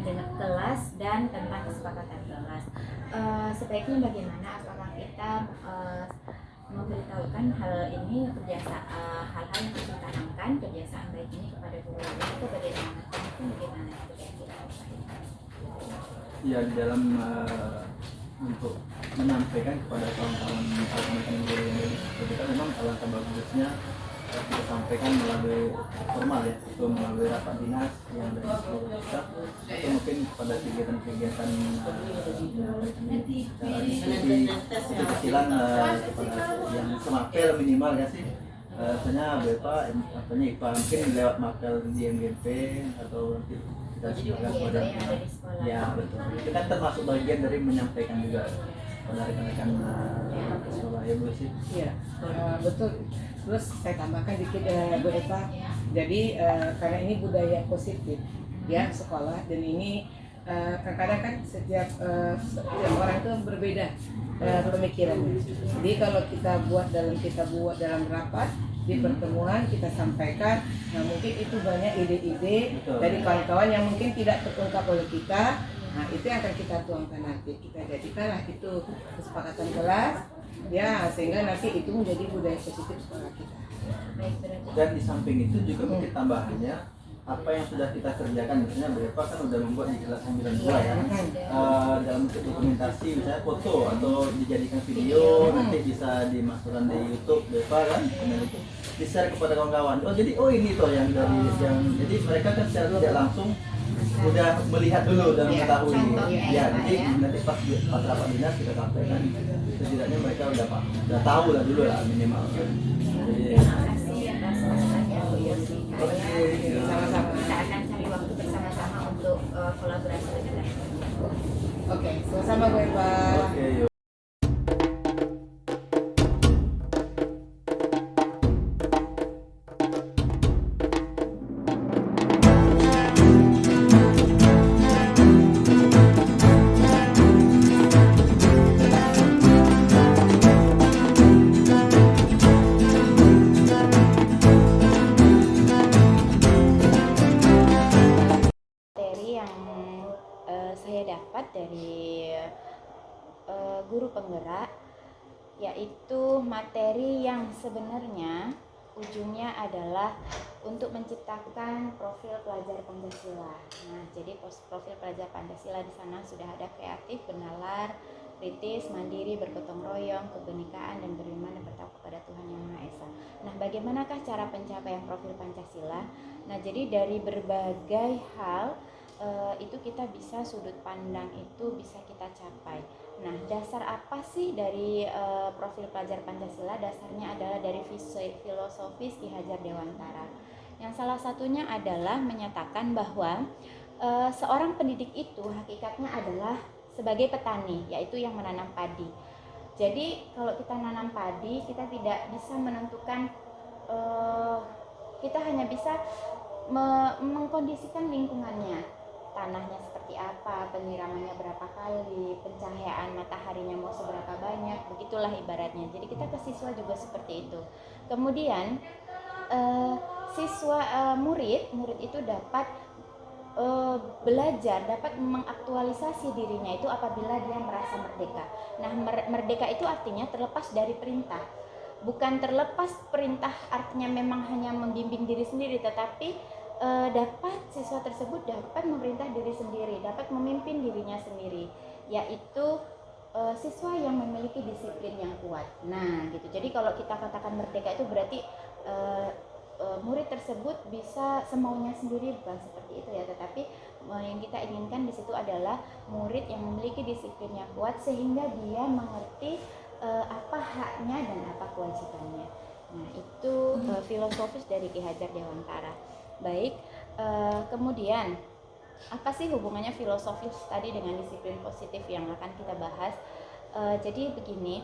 dengan kelas dan tentang kesepakatan kelas. Sebaiknya bagaimana? Apakah kita memberitahukan hal ini hal-hal yang harus ditanamkan kebiasaan baik ini kepada guru itu bagaimana? Itu bagaimana? Ya, dalam untuk menyampaikan kepada kawan-kawan guru ini, kita memang alangkah bagusnya kita sampaikan melalui formal ya, atau melalui rapat dinas yang dari seluruh kita, atau mungkin pada kegiatan-kegiatan kecil-kecilan kepada yang semapel minimal ya sih. Misalnya Bapak, katanya IPA mungkin lewat mapel di MGP atau nanti kita sampaikan kepada ya betul. Itu kan termasuk bagian dari menyampaikan juga pada rekan-rekan sekolah ya Bu sih. Iya, betul. Terus saya tambahkan dikit Bu Eva. Jadi karena ini budaya positif ya sekolah, dan ini kadang-kadang kan setiap orang itu berbeda pemikirannya. Jadi kalau kita buat dalam rapat di pertemuan kita sampaikan, nah mungkin itu banyak ide-ide dari kawan-kawan yang mungkin tidak terungkap oleh kita. Nah itu yang akan kita tuangkan nanti, kita jadikanlah itu kesepakatan kelas ya, sehingga nanti itu menjadi budaya positif sekolah kita. Dan di samping itu juga mungkin tambahannya apa yang sudah kita kerjakan, misalnya Bapak kan udah membuat di kelas 92 ya, dalam bentuk dokumentasi misalnya foto atau dijadikan video, nanti bisa dimasukkan di YouTube Bapak kan, kemudian itu di-share kepada kawan-kawan. Jadi ini toh yang dari yang jadi mereka kan secara tidak langsung udah melihat dulu dan mengetahui ya, jadi nanti pas rapat dinas kita sampaikan, setidaknya mereka udah tahu lah dulu lah minimal. Jadi sama-sama kita akan cari waktu bersama-sama untuk kolaborasi dengan Oke, sama-sama Bu Eva. Oke, dapat dari guru penggerak, yaitu materi yang sebenarnya ujungnya adalah untuk menciptakan profil pelajar Pancasila. Nah, jadi profil pelajar Pancasila di sana sudah ada kreatif, bernalar, kritis, mandiri, bergotong royong, kebenekaan, dan beriman dan bertakwa kepada Tuhan Yang Maha Esa. Nah, bagaimanakah cara pencapaian profil Pancasila? Nah, jadi dari berbagai hal itu kita bisa sudut pandang itu bisa kita capai. Nah, dasar apa sih dari profil pelajar Pancasila? Dasarnya adalah dari filosofis Ki Hajar Dewantara. Yang salah satunya adalah menyatakan bahwa seorang pendidik itu hakikatnya adalah sebagai petani, yaitu yang menanam padi. Jadi kalau kita nanam padi, kita tidak bisa menentukan, kita hanya bisa mengkondisikan lingkungannya. Tanahnya seperti apa, penyiramannya berapa kali, pencahayaan mataharinya mau seberapa banyak, begitulah ibaratnya. Jadi kita ke siswa juga seperti itu. Kemudian murid itu dapat belajar, dapat mengaktualisasi dirinya itu apabila dia merasa merdeka. Nah, merdeka itu artinya terlepas dari perintah. Bukan terlepas perintah artinya memang hanya membimbing diri sendiri, tetapi siswa tersebut dapat memerintah diri sendiri, dapat memimpin dirinya sendiri, yaitu siswa yang memiliki disiplin yang kuat. Nah, gitu. Jadi kalau kita katakan merdeka itu berarti murid tersebut bisa semaunya sendiri, bukan seperti itu ya, tetapi yang kita inginkan di situ adalah murid yang memiliki disiplin yang kuat sehingga dia mengerti apa haknya dan apa kewajibannya. Nah, itu filosofis dari Ki Hajar Dewantara. Baik, kemudian apa sih hubungannya filosofis tadi dengan disiplin positif yang akan kita bahas? Jadi begini,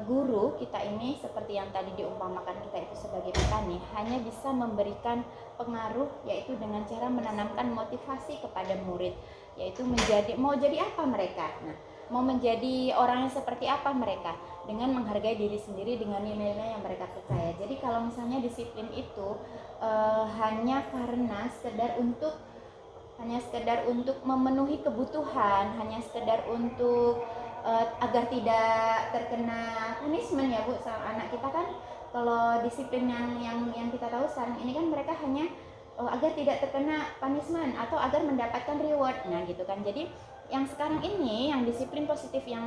guru kita ini seperti yang tadi diumpamakan kita itu sebagai petani, hanya bisa memberikan pengaruh yaitu dengan cara menanamkan motivasi kepada murid, yaitu mau jadi apa mereka. Nah, mau menjadi orang yang seperti apa mereka, dengan menghargai diri sendiri dengan nilai-nilai yang mereka percaya. Jadi kalau misalnya disiplin itu hanya karena sekedar untuk hanya sekedar untuk memenuhi kebutuhan, hanya sekedar untuk agar tidak terkena punishment ya Bu. Anak kita kan kalau disiplin yang kita tahu sekarang ini kan mereka hanya agar tidak terkena punishment atau agar mendapatkan reward. Nah, gitu kan. Jadi yang sekarang ini yang disiplin positif yang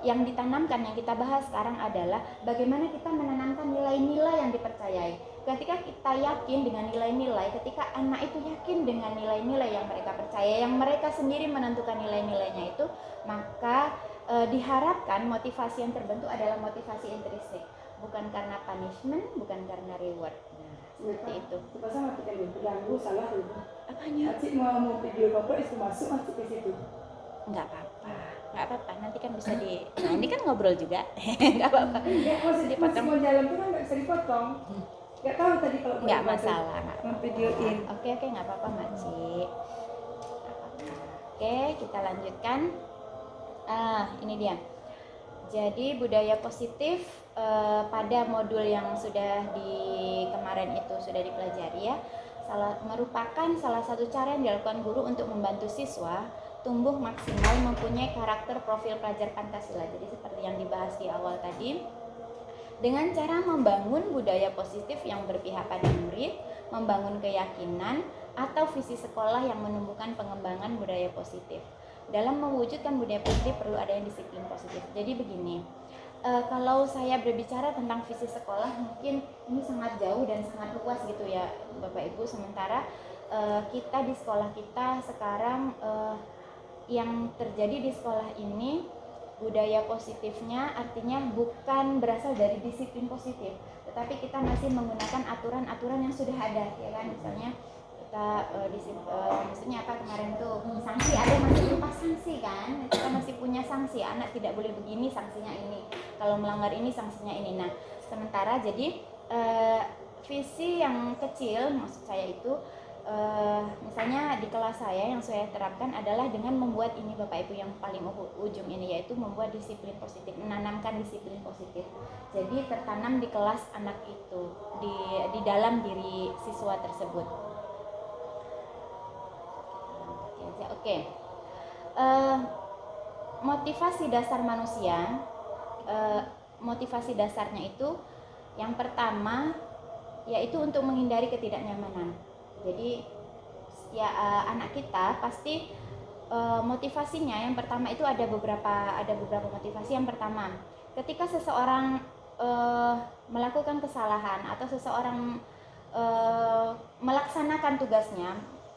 ditanamkan, yang kita bahas sekarang adalah bagaimana kita menanamkan nilai-nilai yang dipercayai. Ketika kita yakin dengan nilai-nilai, ketika anak itu yakin dengan nilai-nilai yang mereka percaya, yang mereka sendiri menentukan nilai-nilainya itu, maka diharapkan motivasi yang terbentuk adalah motivasi intrinsik, bukan karena punishment, bukan karena reward. Seperti itu. Sama kita ganggu salah tuh. Apanya? Acik mau video papa itu masuk ke situ. Nggak apa-apa. Nanti kan bisa nah ini kan ngobrol juga. Nggak apa-apa. Masih Dipotong. mau jalan tuh kan nggak bisa dipotong. Nggak tahu tadi kalau Nggak masalah. mau videoin. Oke, nggak apa-apa Maci. Oke, kita lanjutkan. Ini dia. Jadi budaya positif pada modul yang sudah kemarin itu sudah dipelajari ya, merupakan salah satu cara yang dilakukan guru untuk membantu siswa tumbuh maksimal mempunyai karakter profil pelajar Pancasila. Jadi seperti yang dibahas di awal tadi, dengan cara membangun budaya positif yang berpihak pada murid, membangun keyakinan atau visi sekolah yang menumbuhkan pengembangan budaya positif. Dalam mewujudkan budaya positif perlu adanya disiplin positif. Jadi begini, kalau saya berbicara tentang visi sekolah mungkin ini sangat jauh dan sangat luas gitu ya Bapak Ibu. Sementara kita di sekolah kita sekarang yang terjadi di sekolah ini, budaya positifnya artinya bukan berasal dari disiplin positif, tetapi kita masih menggunakan aturan-aturan yang sudah ada ya kan. Misalnya kita maksudnya apa kemarin tuh sanksi, ada masih berupa sanksi kan, kita masih punya sanksi, anak tidak boleh begini, sanksinya ini, kalau melanggar ini sanksinya ini. Nah sementara jadi visi yang kecil maksud saya itu misalnya di kelas saya yang saya terapkan adalah dengan membuat ini Bapak Ibu, yang paling ujung ini, yaitu membuat disiplin positif, menanamkan disiplin positif. Jadi tertanam di kelas anak itu, di dalam diri siswa tersebut. Oke. Motivasi dasar manusia, motivasi dasarnya itu yang pertama yaitu untuk menghindari ketidaknyamanan. Jadi ya anak kita pasti motivasinya yang pertama itu ada beberapa motivasi. Yang pertama, ketika seseorang melakukan kesalahan atau seseorang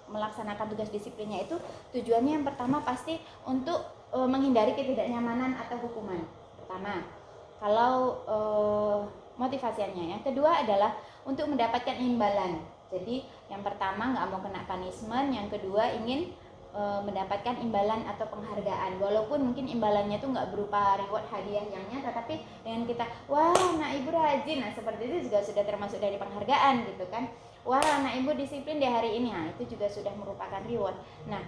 melaksanakan tugas disiplinnya, itu tujuannya yang pertama pasti untuk menghindari ketidaknyamanan atau hukuman. Pertama, kalau motivasinya. Yang kedua adalah untuk mendapatkan imbalan. Jadi yang pertama nggak mau kena punishment, yang kedua ingin mendapatkan imbalan atau penghargaan, walaupun mungkin imbalannya tuh nggak berupa reward hadiah yang nyata, tapi dengan kita wah anak ibu rajin, nah seperti itu juga sudah termasuk dari penghargaan gitu kan. Wah anak ibu disiplin di hari ini, nah itu juga sudah merupakan reward. Nah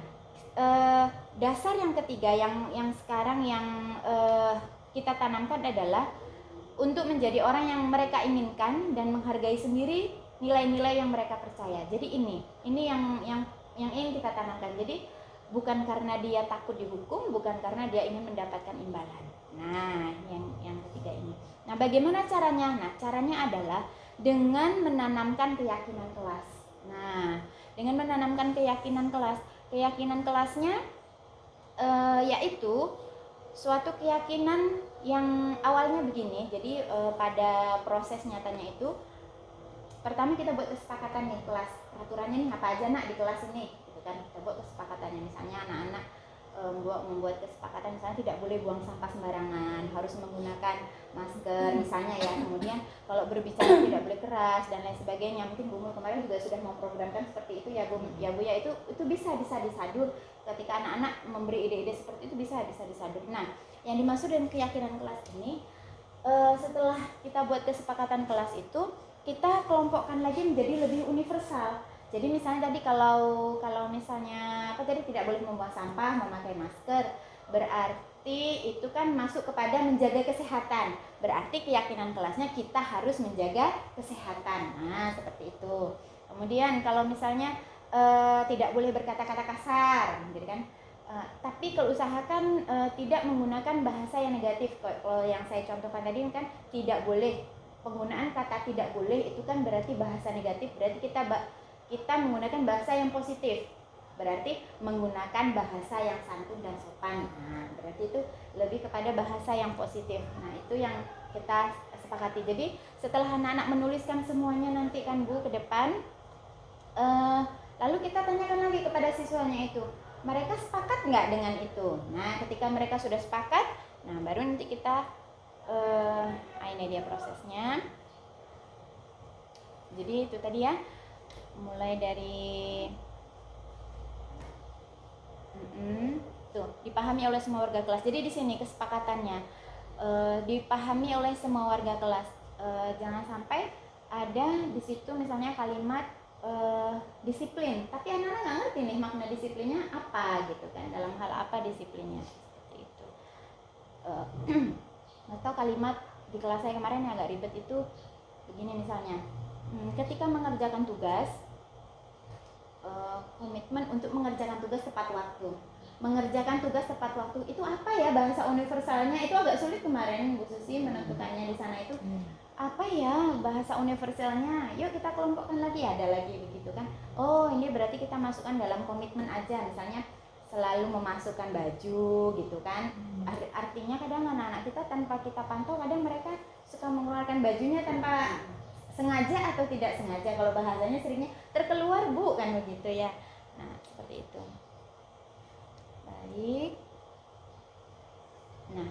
dasar yang ketiga yang sekarang yang kita tanamkan adalah untuk menjadi orang yang mereka inginkan dan menghargai sendiri nilai-nilai yang mereka percaya. Jadi ini yang ingin kita tanamkan. Jadi bukan karena dia takut dihukum, bukan karena dia ingin mendapatkan imbalan. Nah, yang ketiga ini. Nah, bagaimana caranya? Nah, caranya adalah dengan menanamkan keyakinan kelas. Nah, dengan menanamkan keyakinan kelas. Keyakinan kelasnya yaitu suatu keyakinan yang awalnya begini. Jadi pada proses nyatanya itu pertama kita buat kesepakatan nih kelas, peraturannya nih apa aja nak di kelas ini gitu kan. Kita buat kesepakatannya, misalnya anak-anak membuat kesepakatan misalnya tidak boleh buang sampah sembarangan, harus menggunakan masker misalnya ya. Kemudian kalau berbicara tidak boleh keras dan lain sebagainya. Mungkin Bu Mul kemarin juga sudah memprogramkan seperti itu ya Bu ya, itu bisa disadur. Ketika anak-anak memberi ide-ide seperti itu bisa disadur. Nah, yang dimaksud dengan keyakinan kelas ini, setelah kita buat kesepakatan kelas itu, kita kelompokkan lagi menjadi lebih universal. Jadi misalnya tadi kalau misalnya tidak boleh membuang sampah, memakai masker, berarti itu kan masuk kepada menjaga kesehatan. Berarti keyakinan kelasnya kita harus menjaga kesehatan. Nah, seperti itu. Kemudian kalau misalnya tidak boleh berkata-kata kasar, gitu kan. Tapi kalau usahakan tidak menggunakan bahasa yang negatif. Kalau yang saya contohkan tadi kan tidak boleh, penggunaan kata tidak boleh itu kan berarti bahasa negatif, berarti kita menggunakan bahasa yang positif, berarti menggunakan bahasa yang santun dan sopan. Nah, berarti itu lebih kepada bahasa yang positif. Nah, itu yang kita sepakati. Jadi setelah anak-anak menuliskan semuanya nanti kan Bu ke depan, lalu kita tanyakan lagi kepada siswanya itu, mereka sepakat nggak dengan itu? Nah, ketika mereka sudah sepakat, nah baru nanti kita ini dia prosesnya. Jadi itu tadi ya, mulai dari tuh dipahami oleh semua warga kelas. Jadi di sini kesepakatannya dipahami oleh semua warga kelas. Jangan sampai ada di situ misalnya kalimat disiplin, tapi anak-anak nggak ngerti nih makna disiplinnya apa gitu kan, dalam hal apa disiplinnya, seperti itu. Atau kalimat di kelas saya kemarin yang agak ribet itu begini misalnya, ketika mengerjakan tugas, komitmen untuk mengerjakan tugas tepat waktu. Mengerjakan tugas tepat waktu itu apa ya bahasa universalnya? Itu agak sulit kemarin Bu Susi menentukannya di sana itu. Apa ya bahasa universalnya? Yuk kita kelompokkan lagi, ada lagi begitu kan. Oh, ini berarti kita masukkan dalam komitmen aja, misalnya selalu memasukkan baju gitu kan. Artinya kadang anak-anak kita tanpa kita pantau, kadang mereka suka mengeluarkan bajunya tanpa sengaja atau tidak sengaja. Kalau bahasanya seringnya terkeluar Bu kan begitu ya. Nah, seperti itu. Baik. Nah,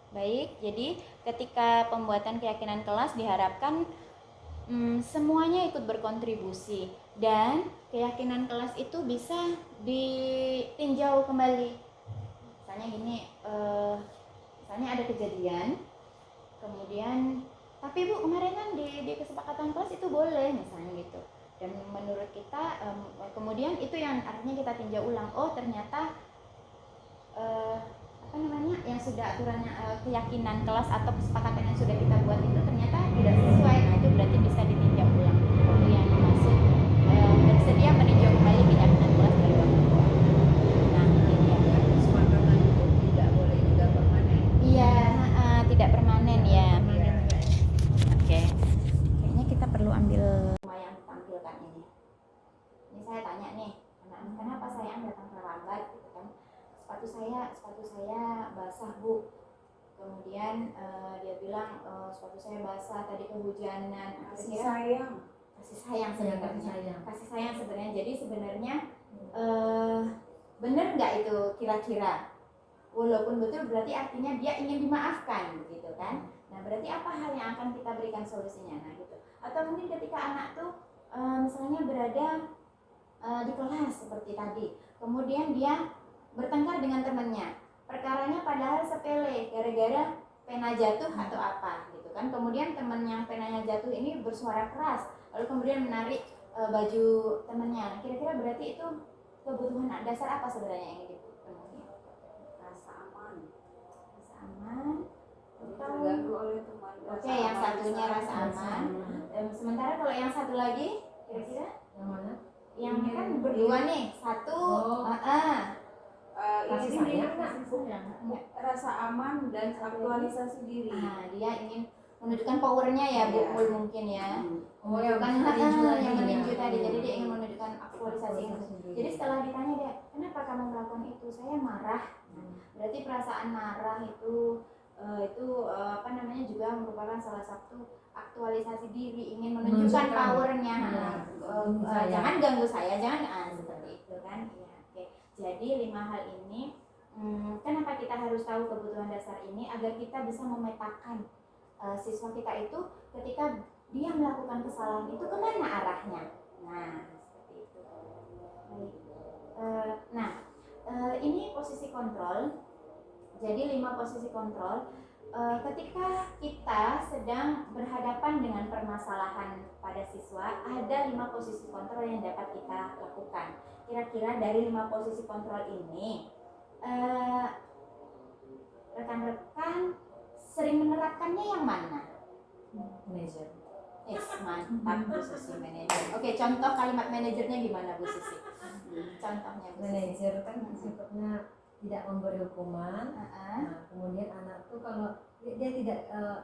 baik. Jadi ketika pembuatan keyakinan kelas diharapkan semuanya ikut berkontribusi dan keyakinan kelas itu bisa ditinjau kembali. Misalnya gini, misalnya ada kejadian, kemudian tapi Bu kemarin kan di kesepakatan kelas itu boleh misalnya gitu, dan menurut kita kemudian itu yang artinya kita tinjau ulang, oh ternyata yang sudah aturannya keyakinan kelas atau kesepakatan yang sudah kita buat itu ternyata tidak sesuai. Nah, itu berarti bisa ditinjau ulang. Itu yang dimaksud bersedia meninjau kembali keyakinan kelas dari orang tua. Nah, ini ya. Kesepakatan itu tidak boleh juga permanen. Iya, tidak permanen ya. Oke. Kayaknya kita perlu ambil semua yang ditampilkan ini. Ini saya tanya nih, kenapa sayang datang terlambat gitu kan? Sepatu saya basah Bu. Kemudian dia bilang sepatu saya basah tadi kehujanan. Kasih sayang. Kasih sayang sebenarnya. Jadi sebenarnya benar nggak itu kira-kira? Walaupun betul berarti artinya dia ingin dimaafkan gitu kan. Nah, berarti apa hal yang akan kita berikan solusinya? Nah, gitu. Atau mungkin ketika anak tuh misalnya berada di kelas seperti tadi, kemudian dia bertengkar dengan temannya. Perkaranya padahal sepele, gara-gara pena jatuh atau apa gitu kan. Kemudian teman yang penanya jatuh ini bersuara keras, lalu kemudian menarik baju temannya. Nah, kira-kira berarti itu kebutuhan dasar apa sebenarnya yang dipenuhi? Rasa aman. Terganggu oleh teman. Oke, yang satunya rasa aman. Sementara kalau yang satu lagi, kira-kira? Yang mana? Yang kan berdua nih, satu. Kasih sayang. Rasa aman dan aktualisasi diri. Dia ingin menunjukkan powernya ya, Bu Mul mungkin ya. Menunjukkan yang meninju tadi. Jadi dia ingin menunjukkan aktualisasi itu. Jadi setelah ditanya dia, kenapa kamu melakukan itu? Saya marah. Berarti perasaan marah itu juga merupakan salah satu aktualisasi diri, ingin menunjukkan powernya. Jangan ganggu saya, jangan seperti itu kan. Ya, oke. Jadi 5 hal ini, kenapa kita harus tahu kebutuhan dasar ini agar kita bisa memetakan siswa kita itu ketika dia melakukan kesalahan itu kemana arahnya. Nah, seperti itu. Baik. Ini posisi kontrol. Jadi 5 posisi kontrol. Ketika kita sedang berhadapan dengan permasalahan pada siswa, ada 5 posisi kontrol yang dapat kita lakukan. Kira-kira dari 5 posisi kontrol ini, rekan-rekan sering menerapkannya yang mana? Mantap Bu Susi manajer. Oke, contoh kalimat manajernya gimana Bu Susi? Contohnya Bu Susi. Manajer kan sifatnya tidak memberi hukuman. Heeh. Nah, kemudian anak tuh kalau dia tidak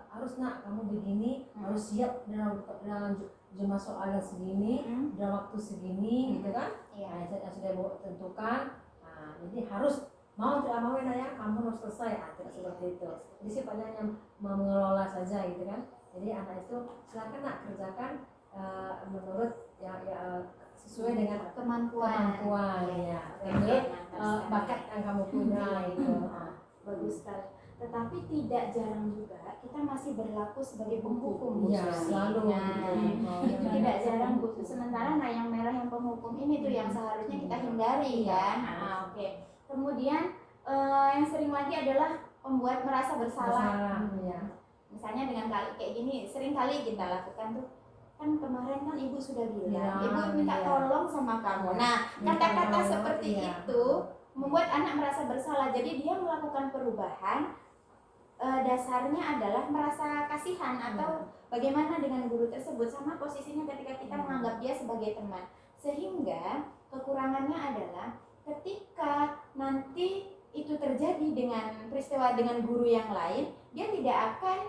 harus nak kamu begini, harus siap dalam jumlah soalnya segini, dalam waktu segini, gitu kan? Iya. Nah, yang sudah tentukan. Nah, jadi harus mau tidak mau ya kamu harus selesai. Tidak seperti itu. Jadi sifatnya yang mengelola saja, gitu kan? Jadi anak itu silakan nak kerjakan menurut sesuai dengan kemampuan ya. Menurut bakat yang kamu punya itu. Bagus sekali. Tetapi tidak jarang juga kita masih berlaku sebagai penghukum Bu Iya, Susi. selalu. Nah, itu tidak jarang Bu Susi. Sementara nah yang merah yang penghukum ini tuh yang seharusnya kita hindari kan. Oke. Kemudian yang sering lagi adalah membuat merasa bersalah. Ya. Misalnya dengan kayak gini, sering kali kita lakukan tuh, kan kemarin kan ibu sudah bilang, Ya, ibu minta iya. tolong sama kamu. Nah, Minta kata-kata tolong, seperti iya. itu membuat anak merasa bersalah. Jadi dia melakukan perubahan dasarnya adalah merasa kasihan atau bagaimana dengan guru tersebut, sama posisinya ketika kita menganggap dia sebagai teman. Sehingga kekurangannya adalah ketika nanti itu terjadi dengan peristiwa dengan guru yang lain, dia tidak akan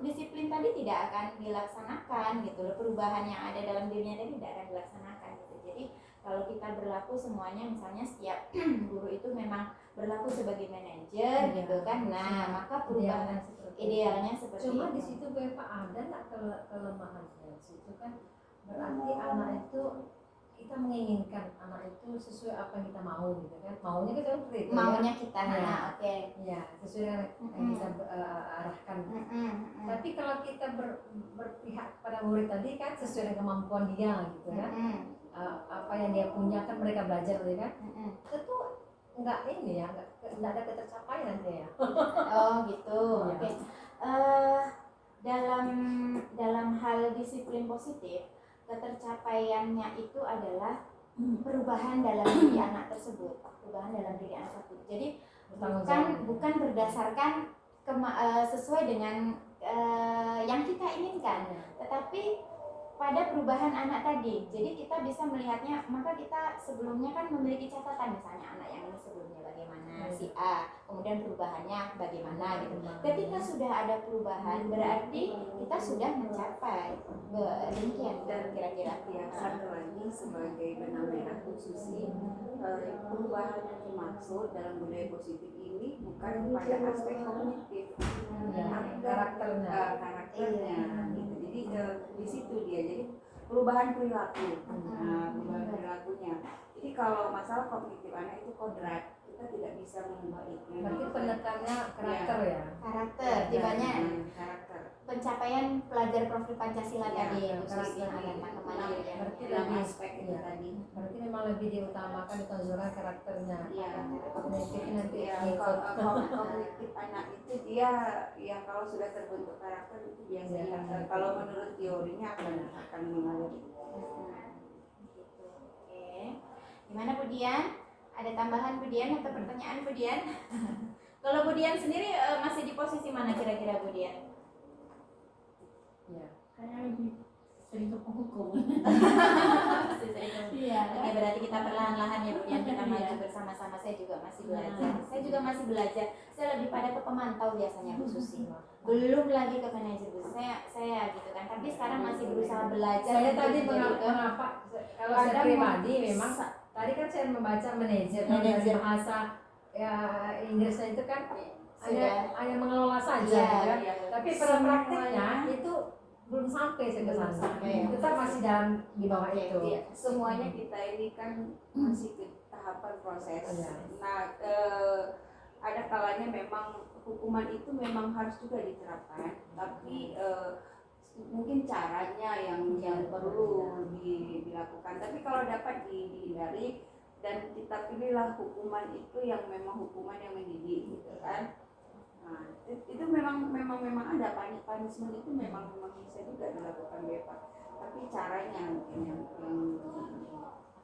disiplin tadi tidak akan dilaksanakan gitu loh, perubahan yang ada dalam dirinya tadi tidak akan dilaksanakan gitu. Jadi kalau kita berlaku semuanya, misalnya setiap guru itu memang berlaku sebagai manajer gitu kan, nah maka perubahan idealnya seperti Cuma di itu. situ Bapak ada nggak kelemahannya? Di situ kan berarti anak itu kita menginginkan anak itu sesuai apa yang kita mau, gitu kan? Maunya kita seperti itu. Maunya kita, Ya. nah oke. Ya, sesuai dengan yang kita arahkan. Tapi kalau kita berpihak pada murid tadi kan sesuai dengan kemampuan dia, gitu kan? Apa yang dia punya kan mereka belajar, gitu kan? Itu nggak ini ya, nggak ada ketercapaian nanti ya. Oh gitu, Iya. oke. Dalam hal disiplin positif, ketercapaiannya itu adalah perubahan dalam diri anak tersebut, perubahan dalam diri anak tersebut. Jadi bukan berdasarkan sesuai dengan yang kita inginkan, tetapi pada perubahan anak tadi. Jadi kita bisa melihatnya, maka kita sebelumnya kan memiliki catatan, misalnya anak yang ini sebelumnya bagaimana si A, kemudian perubahannya bagaimana gitu. Ketika sudah ada perubahan, berarti kita sudah mencapai. Demikian Dan kira-kira. yang satu lagi sebagai benang merah khususi, perubahan yang dimaksud dalam budaya positif ini bukan pada aspek kognitif, Karakternya. karakternya gitu. Jadi di situ dia, jadi perubahan perilaku, perubahan perilakunya. Jadi kalau masalah kognitif anak itu kodrat, kita tidak bisa mengubah itu. Berarti penekannya karakter ya. Karakter, tibanya karakter. pencapaian pelajar profil Pancasila Ya, tadi, karakter. kemana ya. Berarti Dalam lebih aspek itu ya. tadi. Berarti memang lebih diutamakan ditonjolkan karakternya. Iya. Kognitifnya nanti Ya, kalau kognitif anak itu dia yang kalau sudah terbentuk karakter itu biasanya Iya. kalau menurut teorinya akan mengalir. Gitu. Oke. Gimana Bu Dian? Ada tambahan Bu Dian atau pertanyaan Bu Dian? Kalau Bu Dian sendiri masih di posisi mana kira-kira Bu Dian? Ya. Karena lebih sering ke penghukum. Iya. Oke, berarti kita perlahan-lahan ya Bu Dian, kita maju bersama-sama. Saya juga masih belajar. Saya juga masih belajar. Saya lebih pada ke pemantau biasanya Bu Susi. Belum lagi ke manajer Bu. Saya gitu kan. Tapi sekarang masih berusaha belajar. Saya untuk tadi menjadi ke- mengapa kalau saya Kadang pribadi memang tadi kan saya membaca manajer dari bahasa ya Inggrisnya itu kan hanya mengelola saja, Iya, kan? iya. Tapi pada prakteknya itu belum sampai saya ke sana. Tetap masih dalam di bawah Oke, itu. iya. Semuanya kita ini kan masih ke tahapan proses. Iya. Nah, ada kalanya memang hukuman itu memang harus juga diterapkan, tapi mungkin caranya yang perlu dilakukan. Tapi kalau dapat dihindari dan kita pilihlah hukuman itu yang memang hukuman yang mendidik, gitu kan. Nah, itu memang ada punishment itu memang bisa juga dilakukan bebas. Tapi caranya mungkin yang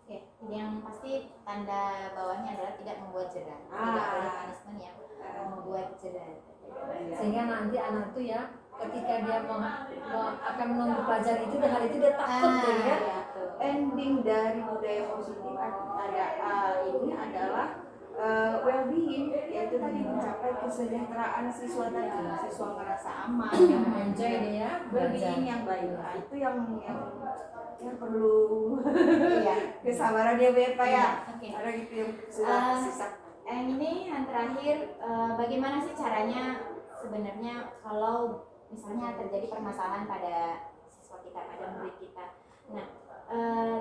Oke, yang pasti tanda bawahnya adalah tidak membuat jeda. Tidak boleh punishment yang membuat jeda. Sehingga nanti anak itu ya ketika dia akan menunggu pelajaran itu dan hal itu dia takut Ah, gitu kan. Ya, ending dari budaya positif ini adalah well-being, yaitu tadi mencapai kesejahteraan siswa tadi, siswa merasa aman, Enjoy dia ya, well-being yang baik. Nah, itu yang perlu Iya. kesabaran ya Bu Eva ya. Oke. Ada gitu yang sudah sisa. Yang ini yang terakhir, bagaimana sih caranya sebenarnya kalau misalnya terjadi permasalahan pada siswa kita, pada murid kita. Nah,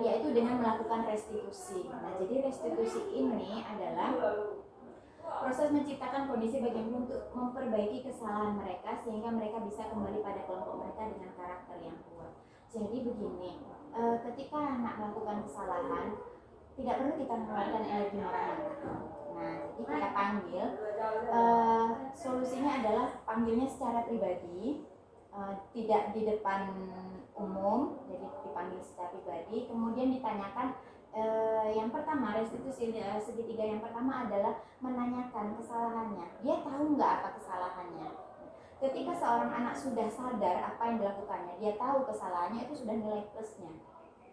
yaitu dengan melakukan restitusi. Nah, jadi restitusi ini adalah proses menciptakan kondisi bagi untuk memperbaiki kesalahan mereka sehingga mereka bisa kembali pada kelompok mereka dengan karakter yang kuat. Jadi begini, ketika anak melakukan kesalahan, tidak perlu kita mengeluarkan energi marah-marah. Nah, jadi kita panggil, solusinya adalah panggilnya secara pribadi, tidak di depan umum, jadi dipanggil secara pribadi, kemudian ditanyakan. Yang pertama, restitusi segitiga yang pertama adalah menanyakan kesalahannya. Dia tahu nggak apa kesalahannya? Ketika seorang anak sudah sadar apa yang dilakukannya, dia tahu kesalahannya, itu sudah nilai plusnya.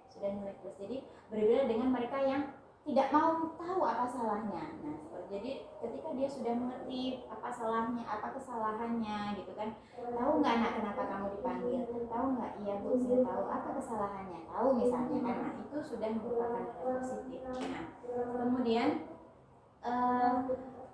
Sudah nilai plus. Jadi berbeda dengan mereka yang tidak mau tahu apa salahnya. Nah, jadi ketika dia sudah mengerti apa salahnya, apa kesalahannya, gitu kan. Tahu nggak anak kenapa kamu dipanggil? Tahu nggak? Iya Bu, saya tahu. Apa kesalahannya? Tahu misalnya kan. Nah, itu sudah merupakan nilai positif. Nah, kemudian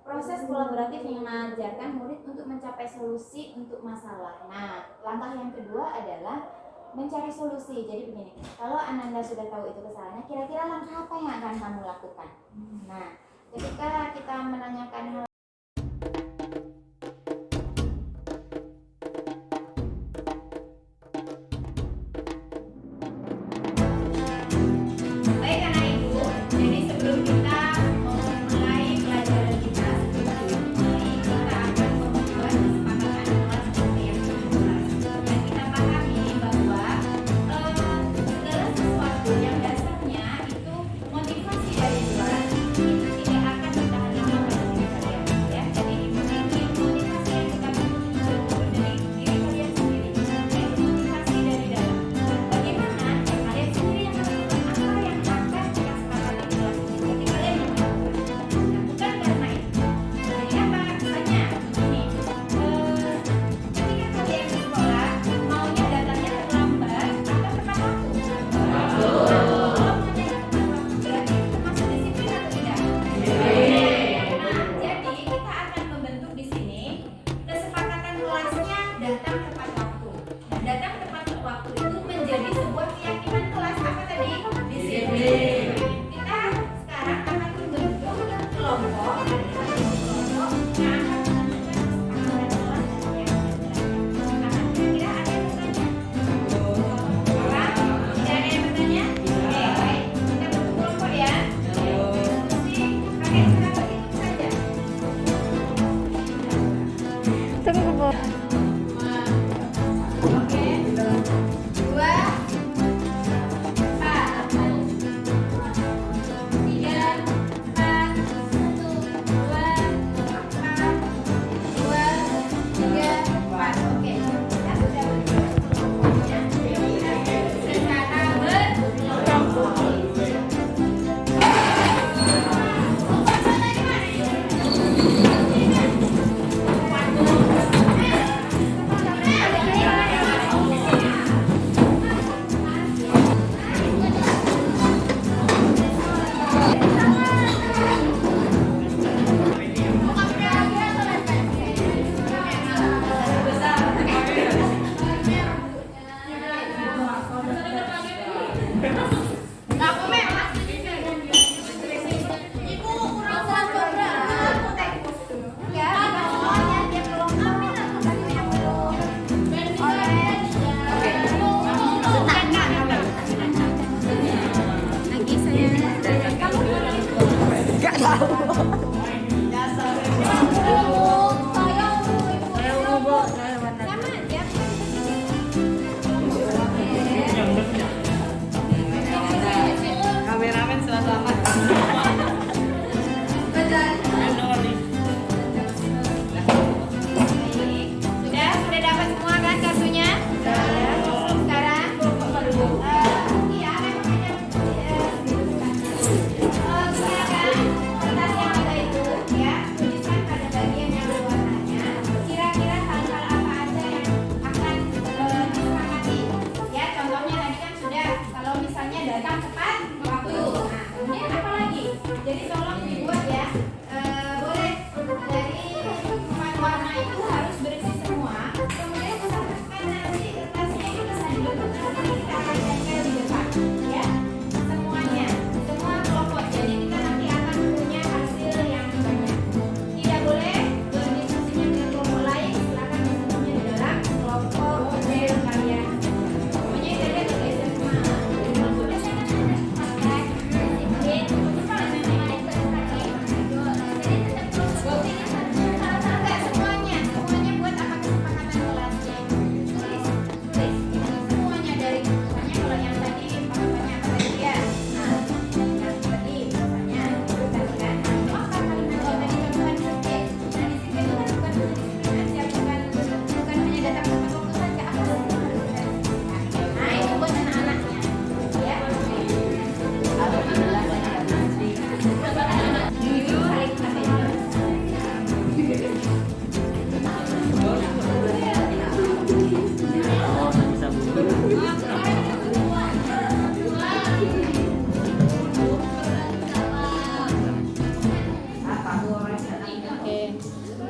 proses kolaboratif yang mengajarkan murid untuk mencapai solusi untuk masalah. Nah, langkah yang kedua adalah mencari solusi. Jadi begini, kalau Ananda sudah tahu itu kesalahannya, kira-kira langkah apa yang akan kamu lakukan? Nah, ketika kita menanyakan hal baik anak ibu, jadi sebelum kita memulai pelajaran kita, kita akan membuat kesepakatan kelas seperti yang sudah jelas. Dan kita pahami bahwa segala sesuatu yang dasarnya itu motivasi dari luar itu tidak akan bertahan lama pada diri kalian.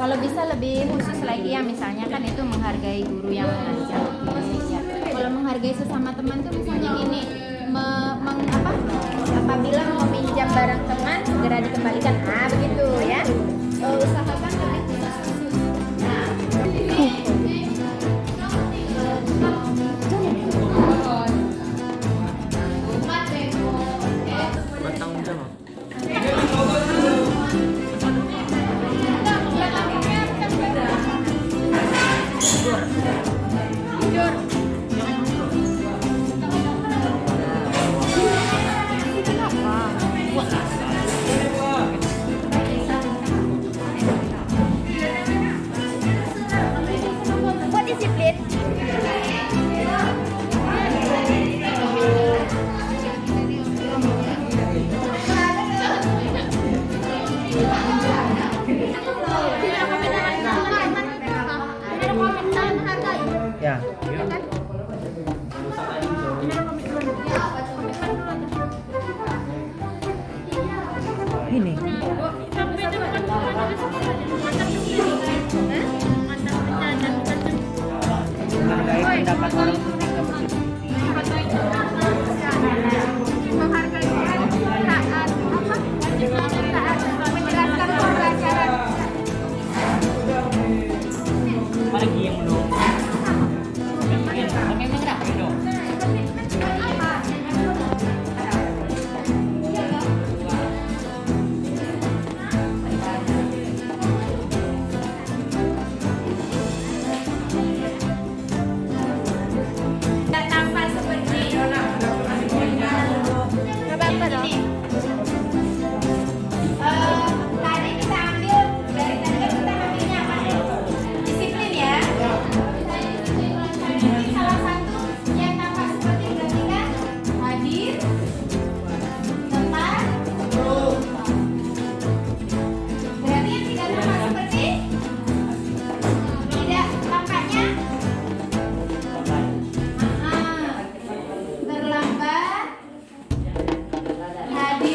Kalau bisa lebih khusus lagi ya, misalnya kan itu menghargai guru yang mengajar. Ya. Kalau menghargai sesama teman tuh misalnya gini, apabila mau minjam barang teman segera dikembalikan. Nah, begitu ya. Usahakan lebih khusus. Nah, bertanggung jawab. buat disiplin. Ya. Ini. Menghargai pendapat orang itu tidak berbeda. Apalagi yang belum. Tampak seperti tadi kita ambil dari tadi kan kita ambilnya apa nih? Disiplin ya. Ini salah satu yang tampak seperti berarti kan hadir, tepat, berarti yang tidak tampak seperti tidak tampaknya terlambat, hadir.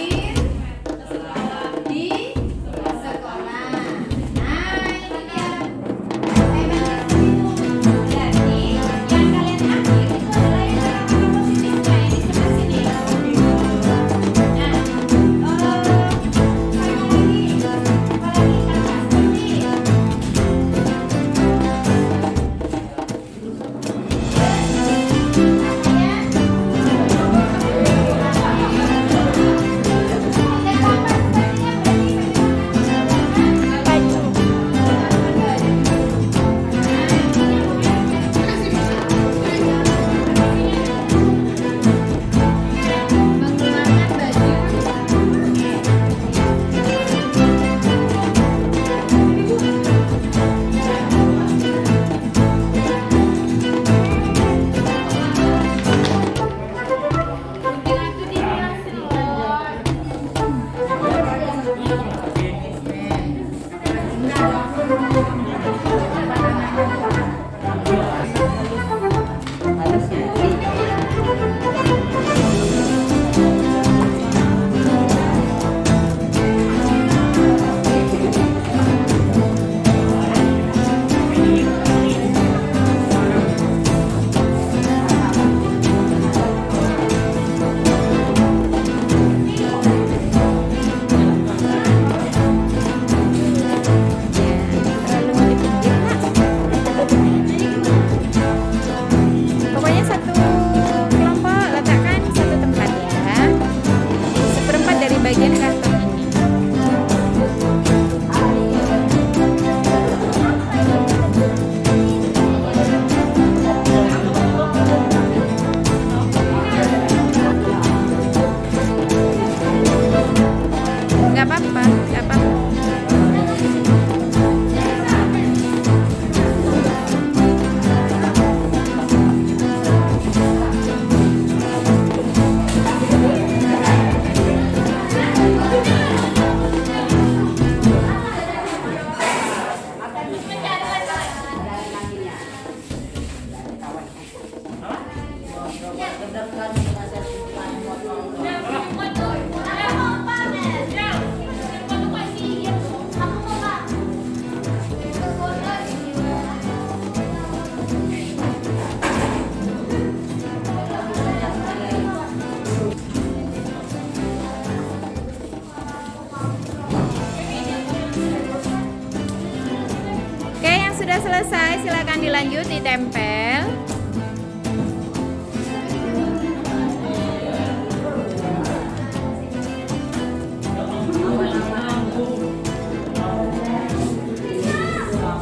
sudah selesai, silakan dilanjut ditempel.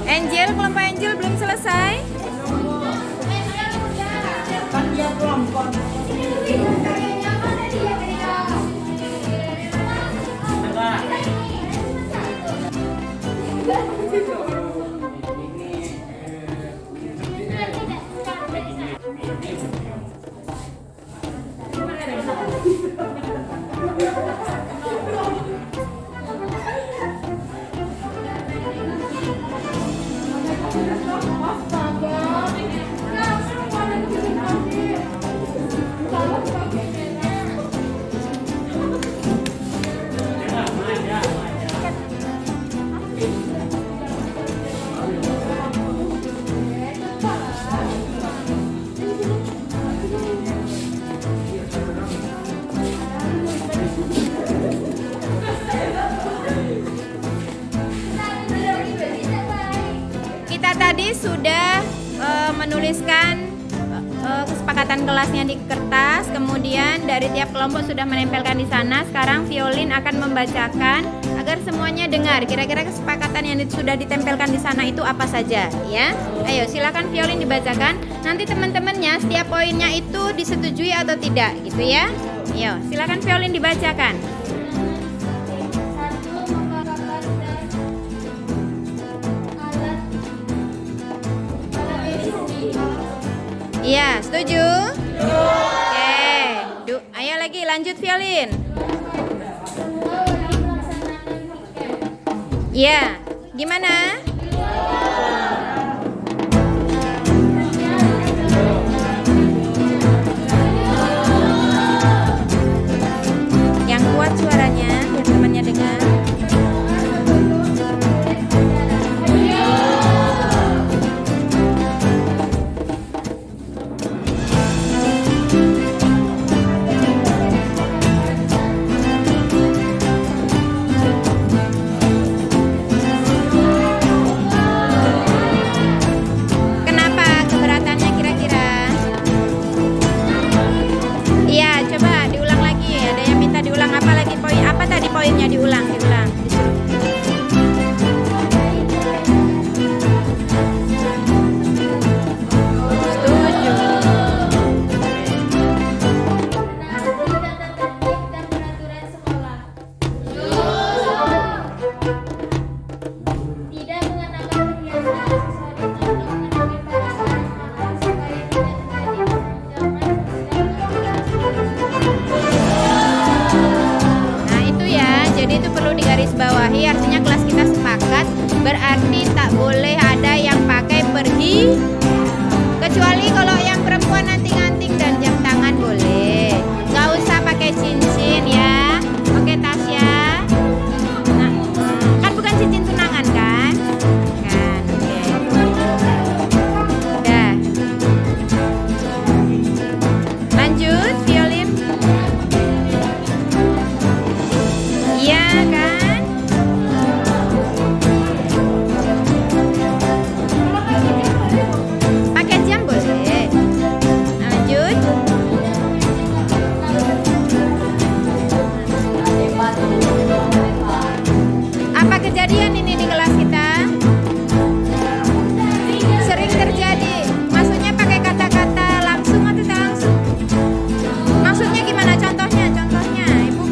Angel, kelompok Angel belum selesai? Kita tadi sudah menuliskan kesepakatan kelasnya di kertas, kemudian dari tiap kelompok sudah menempelkan di sana. Sekarang Violin akan membacakan agar semuanya dengar kira-kira kesepakatan yang sudah ditempelkan di sana itu apa saja, ya. Ayo silakan Violin dibacakan. Nanti teman-temannya setiap poinnya itu disetujui atau tidak, gitu ya. Ayo silakan Violin dibacakan. Iya, setuju? Oke. Ayo lagi lanjut Violin. Iya, gimana? Yang kuat suaranya, biar temannya dengar. Poinnya diulang. Setuju. Tidak mengenakan perhiasan aksesoris atau menemui para sekolah supaya tidak terjadi Jadi itu perlu digarisbawahi, artinya kelas kita sepakat, berarti tak boleh ada yang pakai perhi, kecuali kalau yang perempuan anting-anting dan jam tangan boleh. Nggak usah pakai cincin ya. Oke Tasya. Nah, kan bukan cincin tunangan kan? Kan, oke. Udah. Lanjut, Violin. Iya kan? Pakai jam boleh. Lanjut. Apa kejadian ini di kelas kita? Sering terjadi. Maksudnya pakai kata-kata langsung atau tak langsung? Maksudnya gimana? Contohnya, Ibu.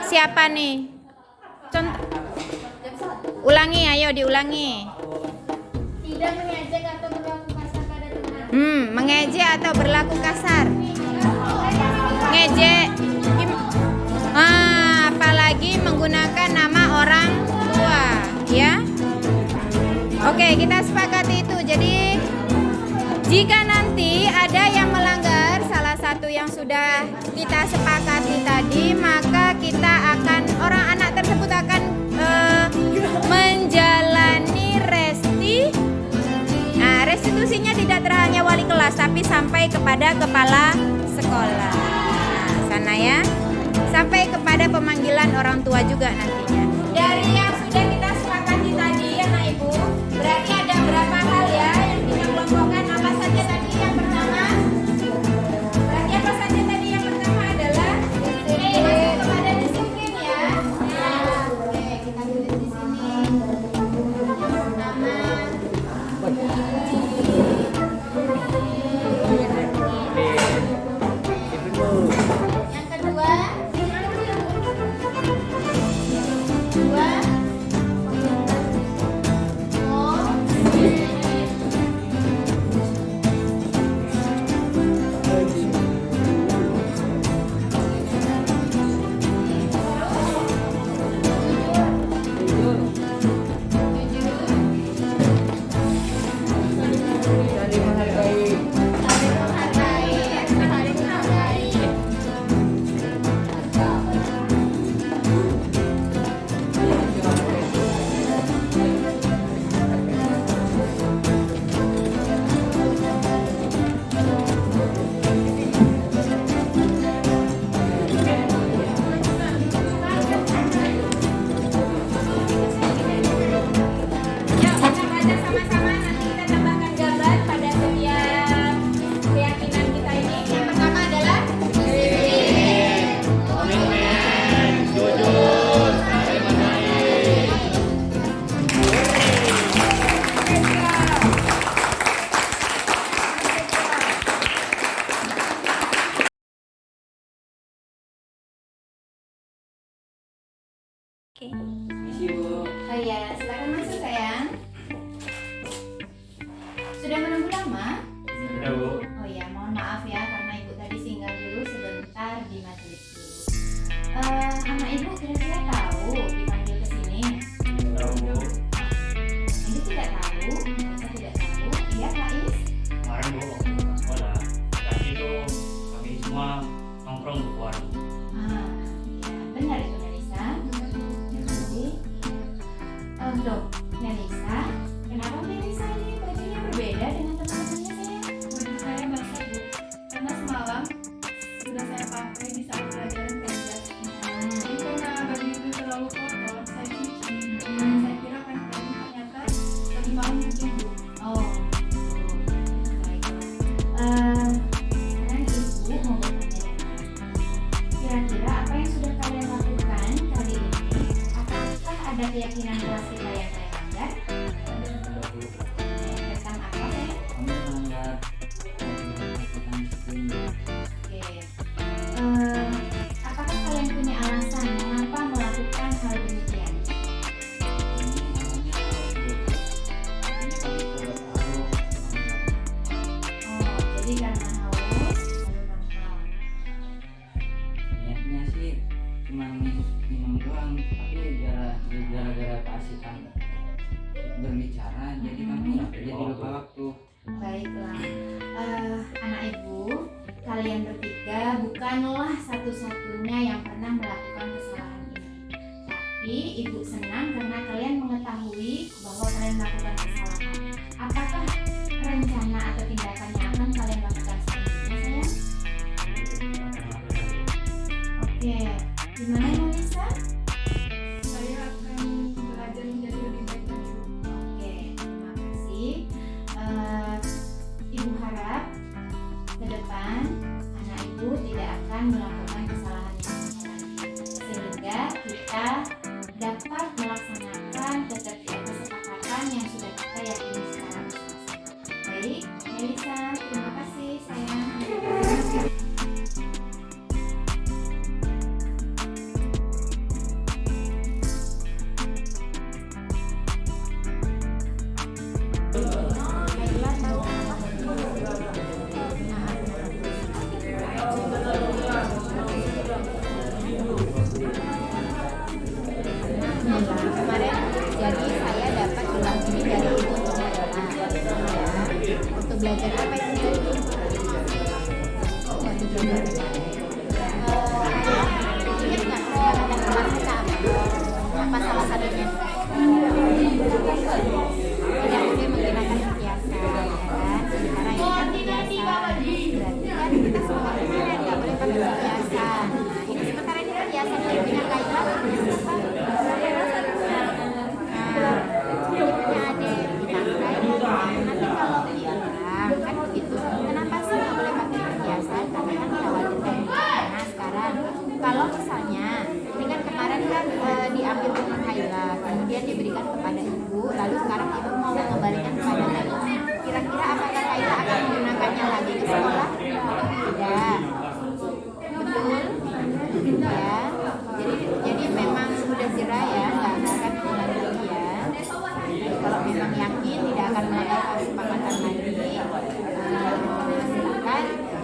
Siapa nih? Contoh. Ulangi, ayo diulangi. tidak mengejek atau berlaku kasar pada teman. Mengejek atau berlaku kasar. Ngejek. Apalagi menggunakan nama orang tua, ya. Oke, kita sepakati itu. Jadi jika nanti ada yang melanggar salah satu yang sudah kita sepakati tadi, maka kita akan, anak tersebut akan menjalani restitusinya tidak hanya wali kelas, tapi sampai kepada kepala sekolah. Nah, sana ya. sampai kepada pemanggilan orang tua juga nantinya. Dari yang sudah kita sepakati tadi anak ibu, berarti ada berapa hal ya yang kita kelompokkan. Apa saja tadi yang pertama? Berarti apa saja tadi yang pertama adalah masuk kepada disiplin ya. Oke, kita tulis di sini. Yang pertama yang kedua, dua, oh, Saling menghargai. saling menghargai, saling menghargai. Yuk kita baca sama-sama, nanti kita tambahkan gambar pada setiap keyakinan kita ini. Yang pertama adalah disiplin. Oke. Oh iya, silakan masuk sayang. Sudah menunggu lama? Sudah, Bu. Oh iya, mohon maaf ya karena ibu tadi singgah dulu sebentar di majelis dulu. Anak ibu kira-kira tahu dipanggil ke sini? Tahu, Bu. Ini tidak tahu, mereka tidak tahu. Iya Kak Is? Kemarin Bu, waktu ke sekolah, tadi tuh kami semua nongkrong di warung. Ah, ya, benar itu Melisa. Jadi, loh, Melisa, kenapa Melisa ini bajunya berbeda dengan teman-temannya sayang? Baju saya basah Bu, karena semalam sudah saya pakai di saat pelajaran kerja. Jadi karena baju itu terlalu kotor, saya cuci. Saya kira kan kering, ternyata tadi malam mungkin Bu. Oh, baiklah. Sekarang ibu mau bertanya dengan kira-kira apa yang sudah kalian lakukan kali ini? Apakah ada keyakinan kelas kita yang kalian langgar? Tentang apa ya? Kami melanggar tentang disiplin. Oke. Apakah kalian punya alasan mengapa melakukan hal demikian? Oh, jadi karena haus lalu nongkrong. Niatnya sih cuma minum doang, tapi gara-gara keasikan berbicara jadi kami jadi lupa waktu. Baiklah, anak ibu, kalian bertiga bukanlah satu-satunya yang pernah melakukan kesalahan ini. Tapi ibu senang karena kalian mengetahui bahwa kalian melakukan kesalahan. Apakah rencana atau tindakan yang akan kalian lakukan selanjutnya, sayang? Oke, gimana Melisa? Saya akan belajar menjadi lebih baik lagi. Oke, terima kasih. Ibu harap ke depan anak ibu tidak akan melakukan kesalahan yang sama lagi, sehingga kita dapat melaksanakan kesepakatan yang sudah kita yakini sekarang bersama-sama. Baik, Melisa, terima kasih sayang. Kemarin jadi saya dapat gelang ini dari ibu untuk belajar apa ini? Ingat nggak kesepakatan kemarin kita apa salah satunya? Tidak boleh menggunakan perhiasan, ya kan? Karena ini kan perhiasan. Berarti kan kita semua nggak boleh pakai perhiasan. Nah, ini sementara ini kan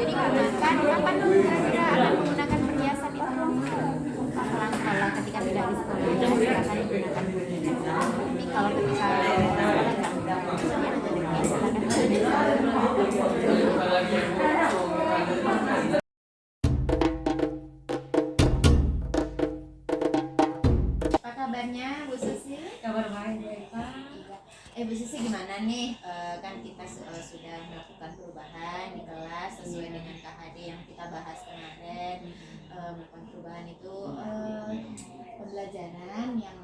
Jadi gunakan kapan kira-kira akan menggunakan perhiasan itu? Sekolah ketika tidak di sekolah silakan digunakan. Tapi kalau ketika sekolah nggak Apa kabarnya Bu Susi? Kabar baik Bu Eva. Bu Susi gimana nih? Kan kita sudah melakukan perubahan di kelas sesuai dengan KHD yang kita bahas kemarin. Melakukan perubahan itu pembelajaran yang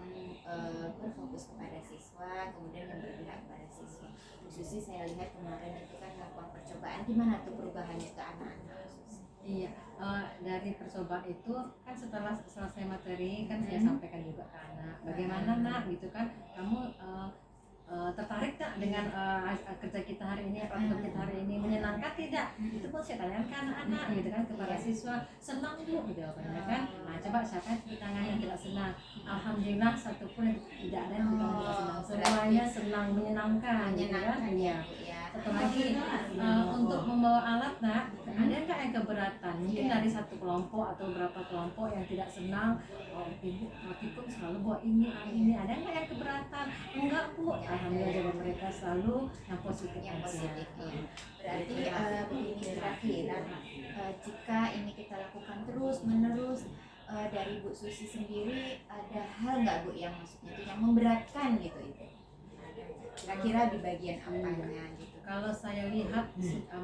berfokus kepada siswa, kemudian yang berpihak kepada siswa. Bu Susi saya lihat kemarin itu kan melakukan percobaan, gimana tuh perubahannya ke anak-anak? Iya, dari percobaan itu kan setelah selesai materi kan saya sampaikan juga ke anak, bagaimana nak gitu kan, kamu tertarik tak dengan kerja kita hari ini, praktek kita hari ini, menyenangkan tidak? Itu pun saya tanyakan ke anak-anak gitu kan, kepada siswa, senang bu gitu kan. Nah coba siapa di tangan yang tidak senang? Alhamdulillah satu pun tidak ada yang tidak senang, semuanya senang, menyenangkan gitu kan. Iya. Satu lagi untuk membawa alat nak, ada nggak yang keberatan? Mungkin dari satu kelompok atau beberapa kelompok yang tidak senang, ibu praktikum selalu bawa ini, ada nggak yang keberatan? Enggak bu, alhamdulillah jawaban mereka selalu yang positif. Yang positif ya. Berarti begini kira-kira jika ini kita lakukan terus menerus, dari Bu Susi sendiri ada hal nggak Bu yang maksudnya itu yang memberatkan gitu itu? Kira-kira di bagian apanya gitu? Kalau saya lihat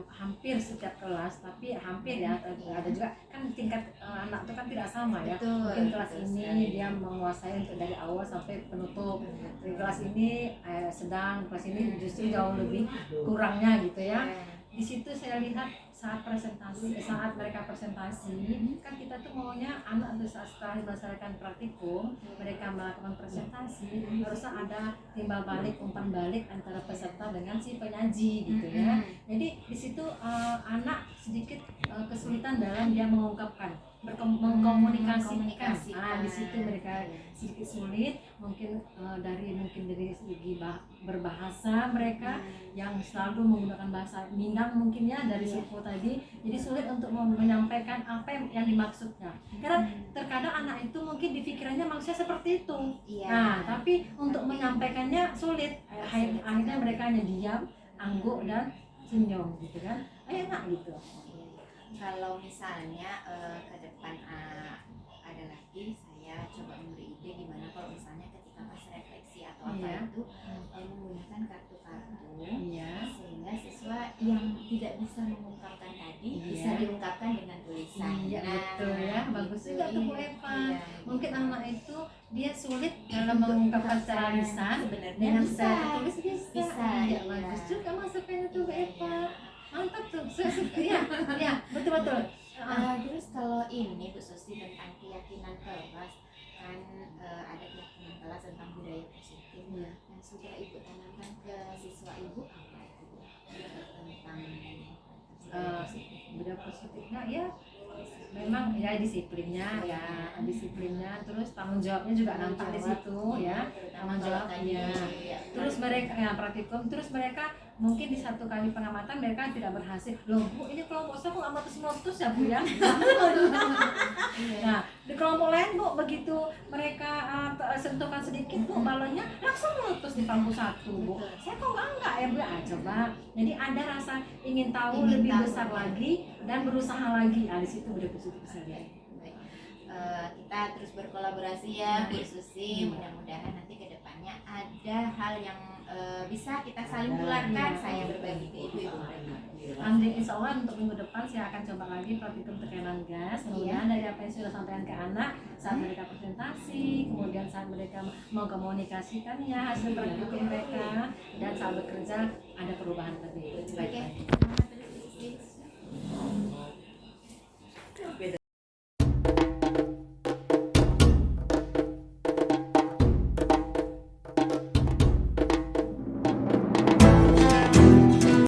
hampir setiap kelas, tapi hampir ya, ada juga kan tingkat anak itu kan tidak sama ya. Betul, Mungkin kelas betul ini sekali. dia menguasai untuk dari awal sampai penutup. Di kelas ini sedang, kelas ini justru jauh lebih kurangnya gitu ya. Di situ saya lihat saat mereka presentasi kan kita tuh maunya anak tuh setelah melaksanakan praktikum mereka melakukan presentasi harusnya ada timbal balik umpan balik antara peserta dengan si penyaji gitu ya. Jadi di situ anak sedikit kesulitan dalam dia mengungkapkan mengkomunikasikan. Di situ mereka sedikit sulit, mungkin dari segi berbahasa mereka yang selalu menggunakan bahasa Minang mungkin ya dari suku tadi, jadi sulit untuk menyampaikan apa yang dimaksudnya. Karena terkadang anak itu mungkin di pikirannya maksudnya seperti itu. Nah, tapi untuk menyampaikannya sulit. Akhirnya mereka hanya diam, angguk dan senyum gitu kan. Ayo nak gitu. Kalau misalnya ke depan ada lagi, saya coba memberi ide gimana kalau misalnya ketika pas refleksi atau apa itu menggunakan kartu-kartu sehingga siswa yang tidak bisa mengungkapkan tadi bisa diungkapkan dengan tulisan. Iya betul ya, bagus juga tuh Bu Eva. Mungkin anak itu dia sulit dalam mengungkapkan secara lisan, dengan secara tulis bisa. Iya bagus juga masukannya tuh Bu Eva. Mantap tuh, ya betul. Terus kalau ini Bu Susi tentang keyakinan kelas kan ada keyakinan kelas tentang budaya positif yang sudah Ibu tanamkan ke siswa Ibu apa itu tentang budaya positifnya ya memang ya disiplinnya terus tanggung jawabnya juga nampak di situ ya, tanggung jawabnya. Terus mereka praktikum, terus mereka mungkin di satu kali pengamatan mereka tidak berhasil. Loh Bu, ini kelompok saya kok nggak meletus ya Bu ya? Nah di kelompok lain Bu begitu mereka sentuhkan sedikit Bu balonnya langsung meletus di bangku satu Bu. Saya kok enggak ya Bu? Coba. Jadi ada rasa ingin tahu lebih besar lagi dan berusaha lagi. Di situ udah bisa lihat. Kita terus berkolaborasi ya Bu Susi, mudah-mudahan nanti kedepannya ada hal yang bisa kita saling tularkan, saya berbagi ke ibu-ibu mereka. Insya Allah untuk minggu depan saya akan coba lagi praktikum tekanan gas. Kemudian dari apa yang sudah sampaikan ke anak saat mereka presentasi, kemudian saat mereka mau komunikasikannya hasil praktikum mereka, dan saat bekerja ada perubahan lebih baik.